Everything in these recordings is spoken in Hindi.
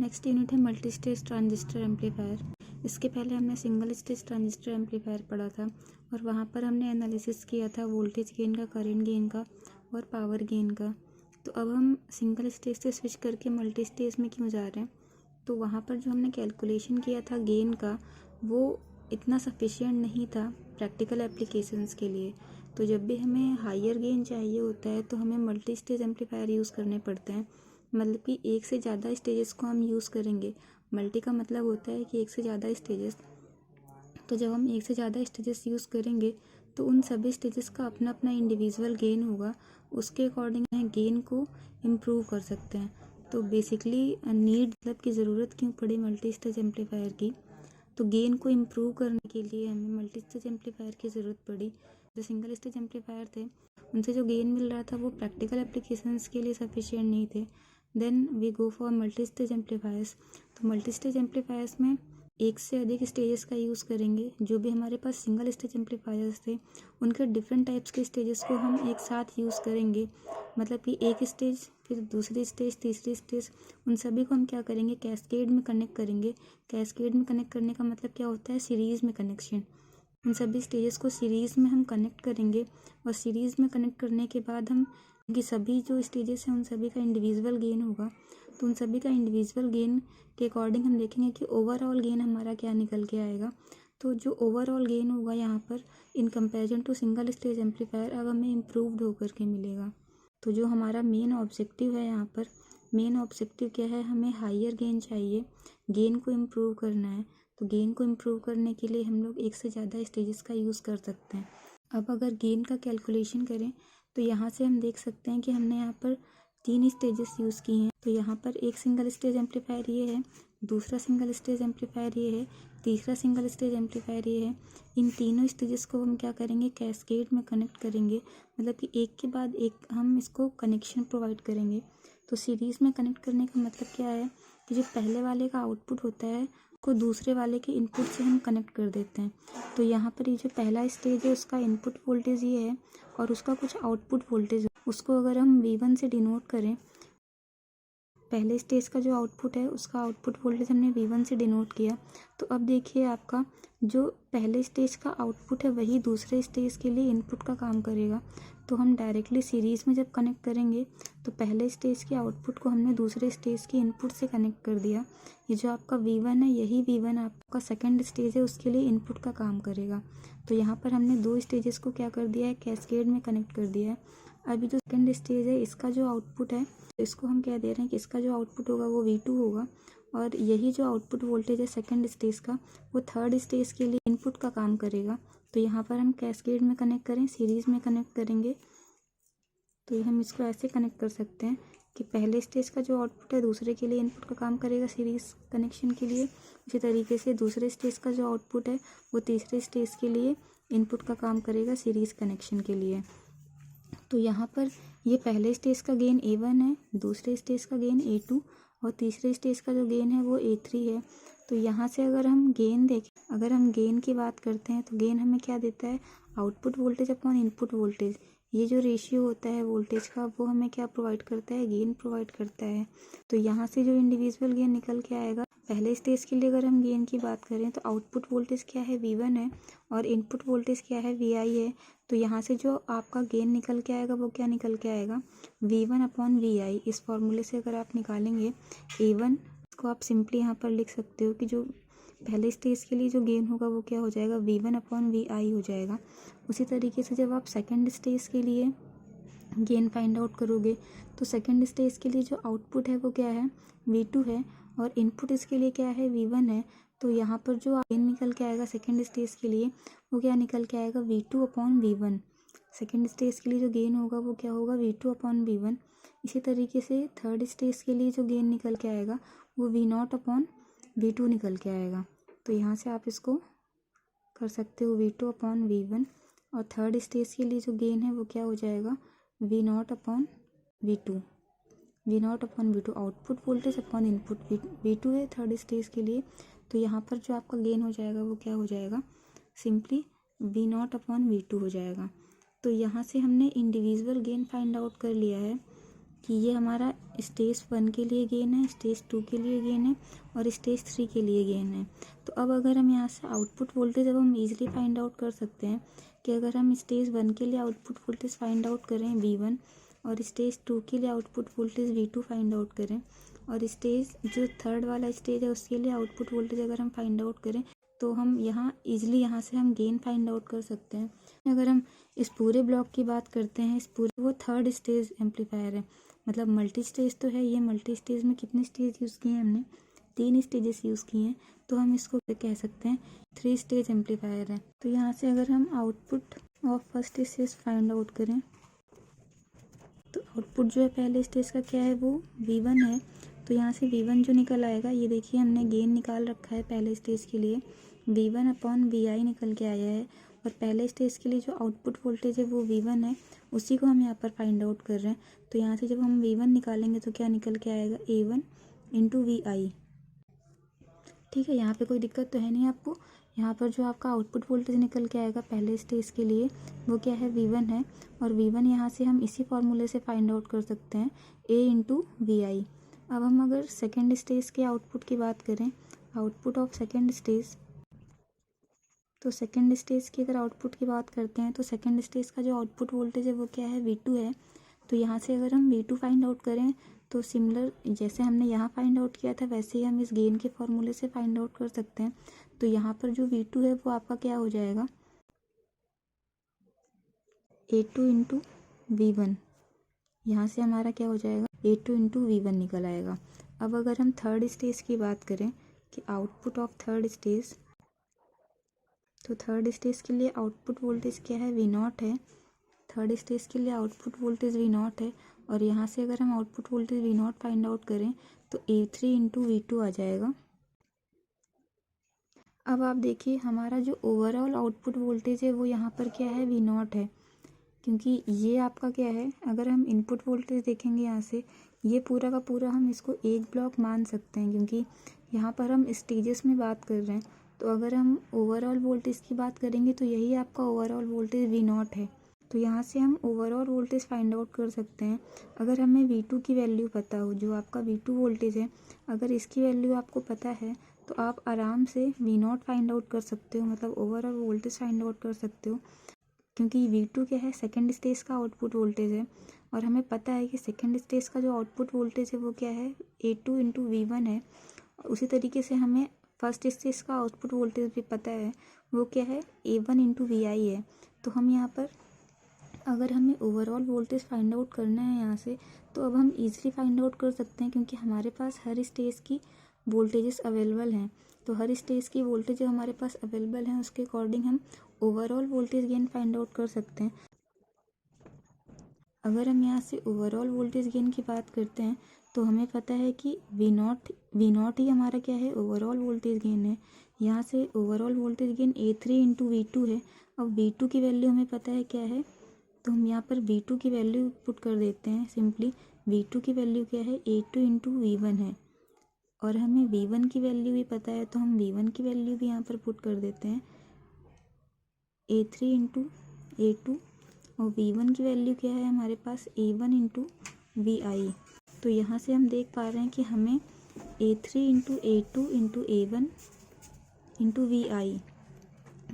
नेक्स्ट यूनिट है मल्टी स्टेज ट्रांजिस्टर एम्पलीफायर। इसके पहले हमने सिंगल स्टेज ट्रांजिस्टर एम्पलीफायर पढ़ा था और वहाँ पर हमने एनालिसिस किया था वोल्टेज गेन का, करंट गेन का और पावर गेन का। तो अब हम सिंगल स्टेज से स्विच करके मल्टी स्टेज में क्यों जा रहे हैं? तो वहाँ पर जो हमने कैलकुलेशन किया था गेन का, वो इतना सफिशिएंट नहीं था प्रैक्टिकल एप्लीकेशंस के लिए। तो जब भी हमें हायर गेन चाहिए होता है तो हमें मल्टी स्टेज एम्पलीफायर यूज़ करने पड़ते हैं। मतलब कि एक से ज़्यादा स्टेजेस को हम यूज़ करेंगे। मल्टी का मतलब होता है कि एक से ज़्यादा स्टेजेस। तो जब हम एक से ज़्यादा स्टेजेस यूज़ करेंगे तो उन सभी स्टेजेस का अपना अपना इंडिविजुअल गेन होगा। उसके अकॉर्डिंग हम गेन को इम्प्रूव कर सकते हैं। तो बेसिकली नीड मतलब की ज़रूरत क्यों पड़ी मल्टी स्टेज एम्पलीफायर की? तो गेन को इम्प्रूव करने के लिए हमें मल्टी स्टेज एम्पलीफायर की ज़रूरत पड़ी। जो सिंगल स्टेज एम्पलीफायर थे उनसे जो गेन मिल रहा था वो प्रैक्टिकल एप्लीकेशंस के लिए सफिशिएंट नहीं थे। Then we go for multi stage amplifiers. तो मल्टी स्टेज एम्पलीफायर्स में एक से अधिक स्टेजेस का यूज़ करेंगे। जो भी हमारे पास सिंगल स्टेज एम्पलीफायर्स थे उनके डिफरेंट टाइप्स के स्टेजेस को हम एक साथ यूज़ करेंगे। मतलब कि एक स्टेज, फिर दूसरी स्टेज, तीसरी स्टेज, उन सभी को हम क्या करेंगे, कैस्केड में कनेक्ट करेंगे। कैस्केड में कनेक्ट करने का मतलब क्या होता है, सीरीज़ में कनेक्शन। उन सभी स्टेजेस को सीरीज़ में हम कनेक्ट करेंगे और सीरीज़ में कनेक्ट करने के बाद हम कि सभी जो स्टेजेस हैं उन सभी का इंडिविजुअल गेन होगा। तो उन सभी का इंडिविजुअल गेन के अकॉर्डिंग हम देखेंगे कि ओवरऑल गेन हमारा क्या निकल के आएगा। तो जो ओवरऑल गेन होगा यहाँ पर in comparison to single stage amplifier अब हमें इम्प्रूव्ड होकर के मिलेगा। तो जो हमारा मेन ऑब्जेक्टिव है यहाँ पर, मेन ऑब्जेक्टिव क्या है, हमें हायर गेन चाहिए, गेन को इम्प्रूव करना है। तो गेन को इम्प्रूव करने के लिए हम लोग एक से ज़्यादा स्टेजेस का यूज़ कर सकते हैं। अब अगर गेन का कैलकुलेशन करें तो यहाँ से हम देख सकते हैं कि हमने यहाँ पर 3 स्टेजेस यूज़ किए हैं। तो यहाँ पर एक सिंगल स्टेज एम्पलीफायर ये है, दूसरा सिंगल स्टेज एम्पलीफायर ये है, तीसरा सिंगल स्टेज एम्पलीफायर ये है। इन तीनों स्टेजेस को हम क्या करेंगे, कैस्केड में कनेक्ट करेंगे। मतलब कि एक के बाद एक हम इसको कनेक्शन प्रोवाइड करेंगे। तो सीरीज़ में कनेक्ट करने का मतलब क्या है कि जो पहले वाले का आउटपुट होता है को दूसरे वाले के इनपुट से हम कनेक्ट कर देते हैं। तो यहाँ पर ये जो पहला स्टेज है उसका इनपुट वोल्टेज ये है और उसका कुछ आउटपुट वोल्टेज, उसको अगर हम V1 से डिनोट करें, पहले स्टेज का जो आउटपुट है उसका आउटपुट वोल्टेज हमने V1 से डिनोट किया। तो अब देखिए आपका जो पहले स्टेज का आउटपुट है वही दूसरे स्टेज के लिए इनपुट का काम करेगा। तो हम डायरेक्टली सीरीज़ में जब कनेक्ट करेंगे तो पहले स्टेज के आउटपुट को हमने दूसरे स्टेज के इनपुट से कनेक्ट कर दिया। ये जो आपका V1 है, यही V1 आपका सेकेंड स्टेज है उसके लिए इनपुट का काम करेगा। तो यहाँ पर हमने 2 स्टेजेस को क्या कर दिया है, कैस्केड में कनेक्ट कर दिया है। अभी जो सेकेंड स्टेज है इसका जो आउटपुट है, इसको हम कह दे रहे हैं कि इसका जो आउटपुट होगा वो V2 होगा और यही जो आउटपुट वोल्टेज है सेकंड स्टेज का वो थर्ड स्टेज के लिए इनपुट का काम करेगा। तो यहाँ पर हम कैस्केड में कनेक्ट करें, सीरीज़ में कनेक्ट करेंगे तो ये हम इसको ऐसे कनेक्ट कर सकते हैं कि पहले स्टेज का जो आउटपुट है दूसरे के लिए इनपुट का काम करेगा सीरीज़ कनेक्शन के लिए। उसी तरीके से दूसरे स्टेज का जो आउटपुट है वो तीसरे स्टेज के लिए इनपुट का काम करेगा सीरीज़ कनेक्शन के लिए। तो यहाँ पर ये पहले स्टेज का गेन A1 है, दूसरे स्टेज का गेन A2 और तीसरे स्टेज का जो गेन है वो A3 है। तो यहाँ से अगर हम गेन देखें, अगर हम गेन की बात करते हैं तो गेन हमें क्या देता है, output voltage upon input voltage. ये जो रेशियो होता है वोल्टेज का वो हमें क्या प्रोवाइड करता है, गेन प्रोवाइड करता है। तो यहाँ से जो इंडिविजुअल गेन निकल के आएगा, पहले स्टेज के लिए अगर हम गेन की बात करें तो आउटपुट वोल्टेज क्या है, V1 है और इनपुट वोल्टेज क्या है, Vi है। तो यहाँ से जो आपका गेन निकल के आएगा वो क्या निकल के आएगा, V1 अपॉन Vi। इस फॉर्मूले से अगर आप निकालेंगे A1 को आप सिंपली यहाँ पर लिख सकते हो कि जो पहले स्टेज के लिए जो गेन होगा वो क्या हो जाएगा, V1 अपॉन Vi हो जाएगा। उसी तरीके से जब आप सेकेंड स्टेज के लिए गेन फाइंड आउट करोगे तो सेकेंड स्टेज के लिए जो आउटपुट है वो क्या है, V2 है और इनपुट इसके लिए क्या है, V1 है। तो यहाँ पर जो गेन निकल के आएगा सेकेंड स्टेज के लिए वो क्या निकल के आएगा, V2 upon V1। Second stage के लिए जो गेन होगा वो क्या होगा, V2 अपॉन V1। इसी तरीके से थर्ड स्टेज के लिए जो गेन निकल के आएगा वो V0 अपॉन V2 निकल के आएगा। तो यहाँ से आप इसको कर सकते हो V2 अपॉन V1 और थर्ड स्टेज के लिए जो गेन है वो क्या हो जाएगा, V0 upon V2। V0 upon V2 output voltage upon input, V2 है थर्ड स्टेज के लिए। तो यहाँ पर जो आपका गेन हो जाएगा वो क्या हो जाएगा, सिंपली V0 अपॉन V2 हो जाएगा। तो यहाँ से हमने इंडिविजुअल गेन फाइंड आउट कर लिया है। कि ये हमारा स्टेज 1 के लिए गेन है, स्टेज 2 के लिए गेन है और स्टेज 3 के लिए गेन है। तो अब अगर हम यहाँ से आउटपुट वोल्टेज अब हम इजीली फाइंड आउट कर सकते हैं कि अगर हम स्टेज 1 के लिए आउटपुट वोल्टेज फाइंड आउट करें V1 और स्टेज 2 के लिए output voltage V2 find out करें और स्टेज जो थर्ड वाला स्टेज है उसके लिए आउटपुट वोल्टेज अगर हम फाइंड आउट करें तो हम यहाँ ईजिली यहाँ से हम गेन फाइंड आउट कर सकते हैं। अगर हम इस पूरे ब्लॉक की बात करते हैं, इस पूरे वो थर्ड स्टेज एम्पलीफायर है, मतलब मल्टी स्टेज तो है ये। मल्टी स्टेज में कितने स्टेज यूज़ किए हैं हमने? 3 स्टेजेस यूज़ किए हैं, तो हम इसको कह सकते हैं 3 स्टेज एम्पलीफायर है। तो यहाँ से अगर हम output of first stage find out करें तो आउटपुट जो है पहले स्टेज का क्या है, वो V1 है। तो यहाँ से V1 जो निकल आएगा, ये देखिए हमने गेन निकाल रखा है पहले स्टेज के लिए, V1/Vi निकल के आया है। और पहले स्टेज के लिए जो आउटपुट वोल्टेज है वो V1 है, उसी को हम यहाँ पर फाइंड आउट कर रहे हैं। तो यहाँ से जब हम V1 निकालेंगे तो क्या निकल के आएगा, A1/Vi। ठीक है, यहाँ पे कोई दिक्कत तो है नहीं आपको। यहाँ पर जो आपका आउटपुट वोल्टेज निकल के आएगा पहले स्टेज के लिए वो क्या है, V1 है। और V1 यहाँ से हम इसी फॉर्मूले से फाइंड आउट कर सकते हैं, A/Vi। अब हम अगर सेकेंड स्टेज के आउटपुट की बात करें, आउटपुट ऑफ सेकेंड स्टेज, तो सेकेंड स्टेज की अगर आउटपुट की बात करते हैं तो सेकेंड स्टेज का जो आउटपुट वोल्टेज है वो क्या है, V2 है। तो यहाँ से अगर हम V2 फाइंड आउट करें तो सिमिलर जैसे हमने यहाँ फाइंड आउट किया था वैसे ही हम इस गेन के फॉर्मूले से फाइंड आउट कर सकते हैं। तो यहाँ पर जो V2 है वो आपका क्या हो जाएगा, A2/V1। यहाँ से हमारा क्या हो जाएगा, A2/V1 निकल आएगा। अब अगर हम थर्ड स्टेज की बात करें कि आउटपुट ऑफ थर्ड स्टेज, तो थर्ड स्टेज के लिए आउटपुट वोल्टेज क्या है, V0 है। थर्ड स्टेज के लिए आउटपुट वोल्टेज V0 है। और यहाँ से अगर हम output voltage V0 find out करें तो A3/V2 आ जाएगा। अब आप देखिए हमारा जो ओवरऑल आउटपुट वोल्टेज है वो यहाँ पर क्या है, V0 है। क्योंकि ये आपका क्या है, अगर हम इनपुट वोल्टेज देखेंगे यहाँ से, ये पूरा का पूरा हम इसको एक ब्लॉक मान सकते हैं क्योंकि यहाँ पर हम स्टेजेस में बात कर रहे हैं। तो अगर हम ओवरऑल वोल्टेज की बात करेंगे तो यही आपका ओवरऑल वोल्टेज V0 है। तो यहाँ से हम ओवरऑल वोल्टेज फाइंड आउट कर सकते हैं। अगर हमें V2 की वैल्यू पता हो, जो आपका V2 वोल्टेज है, अगर इसकी वैल्यू आपको पता है तो आप आराम से V0 फाइंड आउट कर सकते हो, मतलब ओवरऑल वोल्टेज फाइंड आउट कर सकते हो। क्योंकि V2 क्या है, सेकेंड स्टेज का आउटपुट वोल्टेज है और हमें पता है कि सेकेंड स्टेज का जो आउटपुट वोल्टेज है वो क्या है, A2/V1 है। उसी तरीके से हमें फर्स्ट स्टेज का आउटपुट वोल्टेज भी पता है, वो क्या है, A1/Vi है। तो हम यहाँ पर अगर हमें ओवरऑल वोल्टेज फाइंड आउट करना है यहाँ से, तो अब हम इजीली फाइंड आउट कर सकते हैं क्योंकि हमारे पास हर स्टेज की वोल्टेजेस अवेलेबल हैं। तो हर स्टेज की वोल्टेज जो हमारे पास अवेलेबल हैं उसके अकॉर्डिंग हम overall voltage gain find out कर सकते हैं। अगर हम यहाँ से ओवरऑल वोल्टेज गेन की बात करते हैं तो हमें पता है कि V0 ही हमारा क्या है, ओवरऑल वोल्टेज गेन है। यहाँ से ओवरऑल वोल्टेज गेन A3/V2 है। अब V2 की वैल्यू हमें पता है क्या है, तो हम यहाँ पर V2 की वैल्यू पुट कर देते हैं। सिंपली V2 की वैल्यू क्या है, A2/V1 है। और हमें V1 की वैल्यू भी पता है तो हम V1 की वैल्यू भी यहाँ पर पुट कर देते हैं, A3/A2। और V1 की वैल्यू क्या है हमारे पास, A1/Vi। तो यहाँ से हम देख पा रहे हैं कि हमें A3/A2/A1/Vi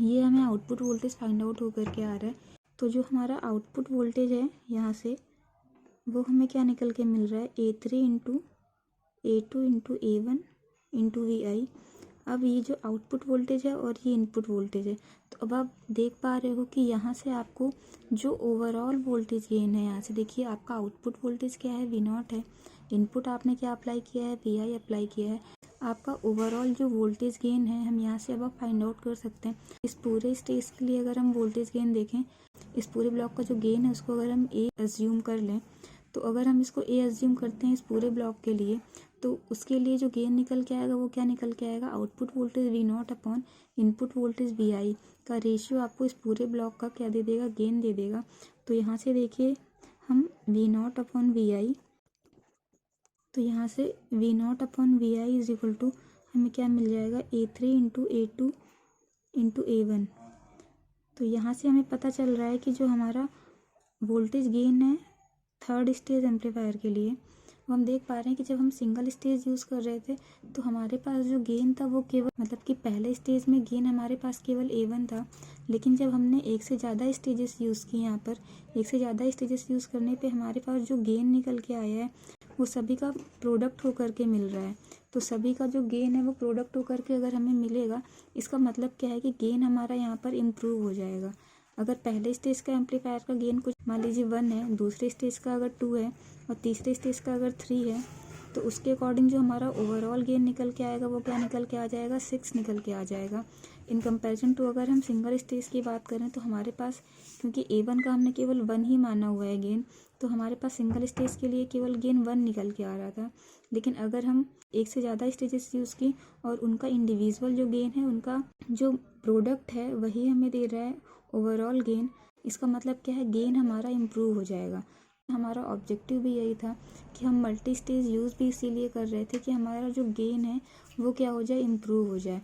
ये हमें आउटपुट वोल्टेज फाइंड आउट होकर के आ रहा है। तो जो हमारा आउटपुट वोल्टेज है यहाँ से वो हमें क्या निकल के मिल रहा है, A3/A2/A1/Vi। अब ये जो आउटपुट वोल्टेज है और ये इनपुट वोल्टेज है, तो अब आप देख पा रहे हो कि यहाँ से आपको जो ओवरऑल वोल्टेज गेन है, यहाँ से देखिए आपका आउटपुट वोल्टेज क्या है, V0 है। इनपुट आपने क्या अप्लाई किया है, Vi अप्लाई किया है। आपका ओवरऑल जो वोल्टेज गेन है हम यहाँ से अब आप फाइंड आउट कर सकते हैं। इस पूरे स्टेज के लिए अगर हम वोल्टेज गेन देखें, इस पूरे ब्लॉक का जो गेन है उसको अगर हम A एज्यूम कर लें, तो अगर हम इसको A एज्यूम करते हैं इस पूरे ब्लॉक के लिए, तो उसके लिए जो गेन निकल के आएगा वो क्या निकल के आएगा, output voltage V0 upon input voltage Vi का रेशियो आपको इस पूरे ब्लॉक का क्या दे देगा, गेन दे देगा। तो यहाँ से देखिए हम V0 अपॉन Vi, तो यहाँ से V0 upon Vi is equal to हमें क्या मिल जाएगा, A3/A2/A1। तो यहाँ से हमें पता चल रहा है कि जो हमारा वोल्टेज गेन है थर्ड स्टेज एम्पलीफायर के लिए हम देख पा रहे हैं कि जब हम सिंगल स्टेज यूज़ कर रहे थे तो हमारे पास जो गेन था वो केवल मतलब कि पहले स्टेज में गेन हमारे पास केवल A1 था। लेकिन जब हमने एक से ज़्यादा स्टेजेस यूज़ किए, यहाँ पर एक से ज़्यादा स्टेजेस यूज़ करने पे हमारे पास जो गेन निकल के आया है वो सभी का प्रोडक्ट होकर के मिल रहा है। तो सभी का जो गेन है वो प्रोडक्ट होकर के अगर हमें मिलेगा, इसका मतलब क्या है कि गेन हमारा यहाँ पर इम्प्रूव हो जाएगा। अगर पहले स्टेज का एम्पलीफायर का गेन कुछ मान लीजिए 1 है, दूसरे स्टेज का अगर 2 है और तीसरे स्टेज का अगर 3 है, तो उसके अकॉर्डिंग जो हमारा ओवरऑल गेन निकल के आएगा वो क्या निकल के आ जाएगा, 6 निकल के आ जाएगा। इन कंपैरिजन टू अगर हम सिंगल स्टेज की बात करें तो हमारे पास क्योंकि A1 का हमने केवल 1 ही माना हुआ है गेन, तो हमारे पास सिंगल स्टेज के लिए केवल गेन 1 निकल के आ रहा था। लेकिन अगर हम एक से ज़्यादा स्टेजेस यूज़ की और उनका इंडिविजुअल जो गेन है, उनका जो प्रोडक्ट है वही हमें दे रहा है ओवरऑल गेन, इसका मतलब क्या है, गेन हमारा इम्प्रूव हो जाएगा। हमारा ऑब्जेक्टिव भी यही था कि हम मल्टी स्टेज यूज़ भी इसीलिए कर रहे थे कि हमारा जो गेन है वो क्या हो जाए, इम्प्रूव हो जाए।